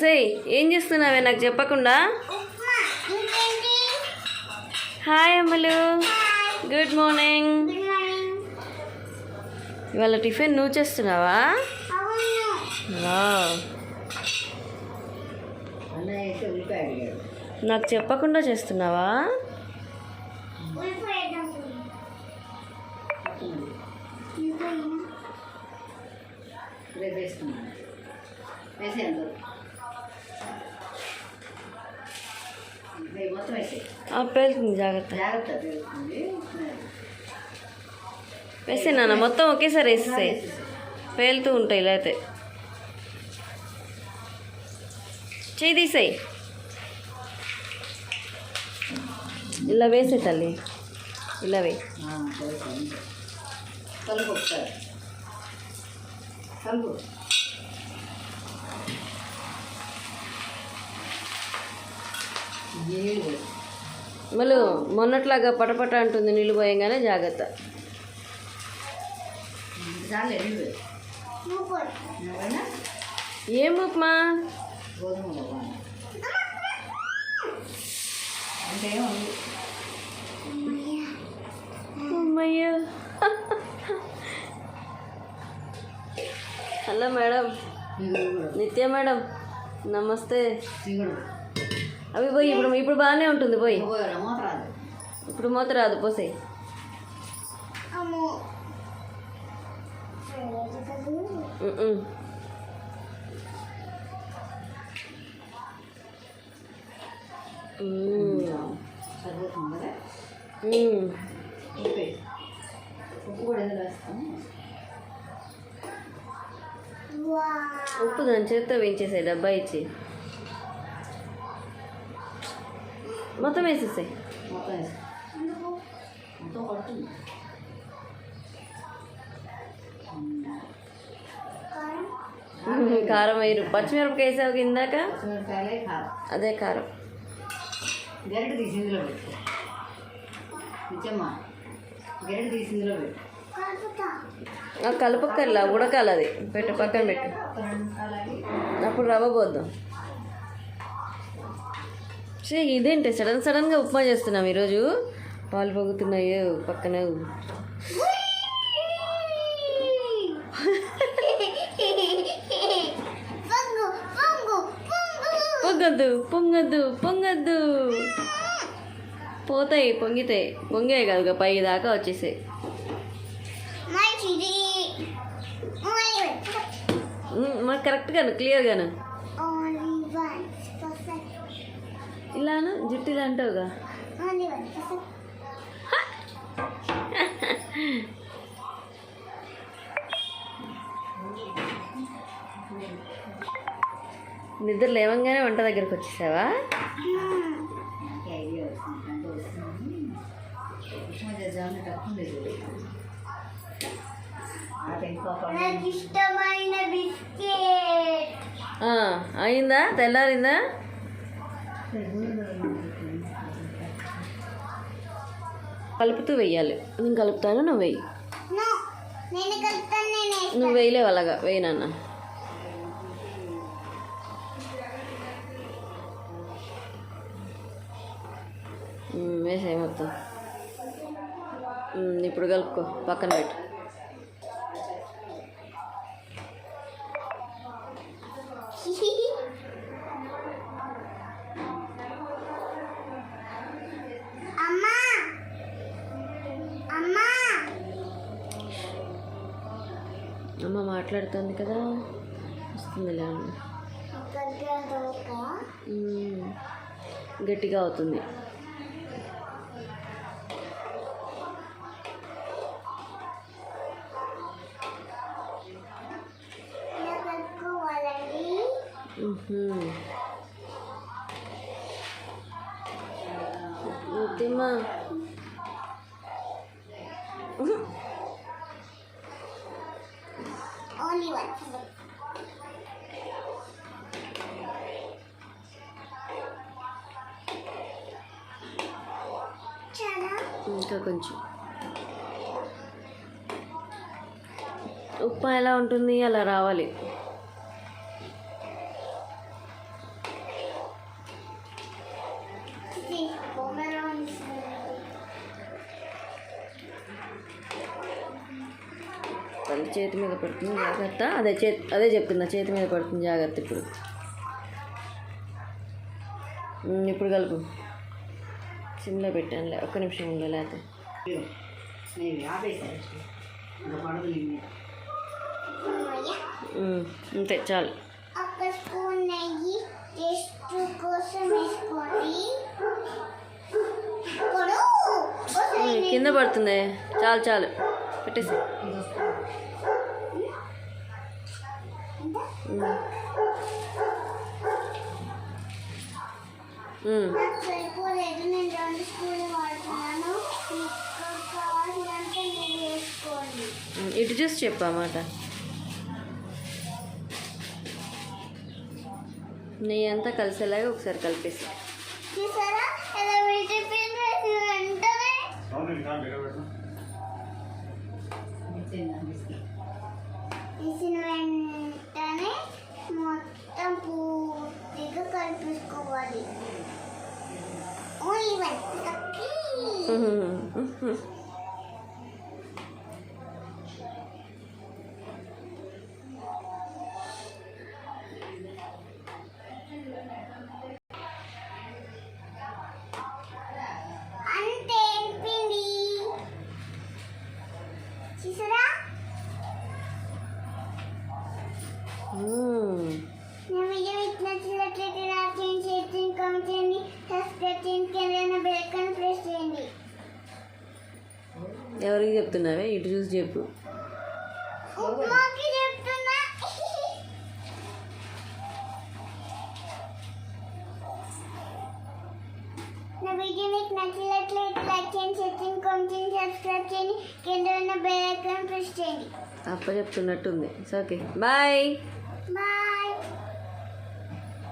సే ఏం చేస్తున్నావే నాకు చెప్పకుండా? హాయ్ అమ్మలు, గుడ్ మార్నింగ్. ఇవాళ టిఫిన్ నువ్వు చేస్తున్నావా? నాకు చెప్పకుండా చేస్తున్నావా? పేలుతుంది, జాగ్రత్త వేసే నాన్న, మొత్తం ఒకేసారి వేసేసాయి, పేలుతూ ఉంటాయి. ఇలా అయితే చేయి తీసాయి, ఇలా వేసే తల్లి, ఇలా వే. మళ్ళీ మొన్నట్లాగా పటపట అంటుంది నీళ్ళు పోయంగానే, జాగ్రత్త. ఏం ఉప్మా? అమ్మయ్య. హలో మేడం, నిత్య మేడం, నమస్తే. అవి పోయి ఇప్పుడు బాగానే ఉంటుంది, పోయి ఇప్పుడు మూత రాదు, పోసే. ఉప్పు దాని చేతితో వేయించేసాయి, డబ్బా ఇచ్చి మొత్తం వేసేసాయి. కారం వేయరు, పచ్చిమిరపకాయ వేసావు ఇందాక, అదే కారం. గరిట తీసిందిలో పెట్టు, గరిట తీసిందిలో పెట్టు. కలపక్కర్లా, ఉడకాలి, అది పెట్టు, పక్కన పెట్టు, అప్పుడు రవ్వ పోద్దాం. ఇదేంటి సడన్గా ఉప్మా చేస్తున్నాం ఈరోజు? పాలు పొగుతున్నాయి పక్కన. పొంగద్దు పోతాయి, పొంగాయి కదా పై దాకా వచ్చేసాయి. మరి కరెక్ట్గాను, క్లియర్గాను. ఇలాను జుట్టు ఇలా అంటావుగా. నిద్ర లేవంగానే వంట దగ్గరకు వచ్చేసావా? అయిందా? తెల్లారిందా? కలుపుతూ వెయ్యాలి. నేను కలుపుతాను, నువ్వు వెయ్యి. నువ్వు వేయలేవు, అలాగా వేయి నాన్న. వేసాయి మొత్తం. ఇప్పుడు కలుపుకో, పక్కన పెట్టు. అమ్మ మాట్లాడుతుంది కదా, వస్తుందిలే. గట్టిగా అవుతుంది. ముద్దిమ్మా, ఇంకా కొంచెం. ఉప్మా ఎలా ఉంటుంది, అలా రావాలి. తల్లి చేతి మీద పడుతుంది జాగ్రత్త. అదే చెప్తున్నా, చేతి మీద పడుతుంది జాగ్రత్త. ఇప్పుడు కలుపు. సిమ్లో పెట్టానులే, ఒక్క నిమిషం ఉండే లేకపోతే. అంతే చాలు. ఒక స్పూన్ నెయ్యి టేస్ట్ కోసం వేసుకోండి. కింద పడుతుంది. చాలు చాలు పెట్టేసి. నాకు సరిపోలేదు, నేను 2 స్పూన్లు వాడుతున్నాను. కావాలంటే మీరు వేసుకోండి. ఇటు చూసి చెప్పమాట. నెయ్యి అంతా కలిసేలాగా ఒకసారి కలిపేసి. చూసారా ఎలా విడిపోయింది వెంటనే. వేసిన వెంటనే మొత్తం పూర్తిగా కలిపేసుకోవాలి. ఓన్లీ 1 అంతే పిండి. చూసారా నా వీడియో మీకు నచ్చినట్లయితే లైక్ చేయండి, షేర్ చేయండి, కామెంట్ చేయండి, సబ్స్క్రైబ్ చేయండి, కింద బెల్ ఐకాన్ ప్రెస్ చేయండి. ఎవరికి చెప్తున్నావే? ఇటు చూసి చెప్పు. ఉప్మాకి చెప్తున్నా. నా వీడియో మీకు నచ్చినట్లయితే లైక్ చేయండి, షేర్ చేయండి, కామెంట్ చేయండి, సబ్స్క్రైబ్ చేయండి, కింద ఉన్న బెల్ ఐకాన్ ప్రెస్ చేయండి. అప్ప చెప్తున్నట్టుంది. Okay bye. బాయ్.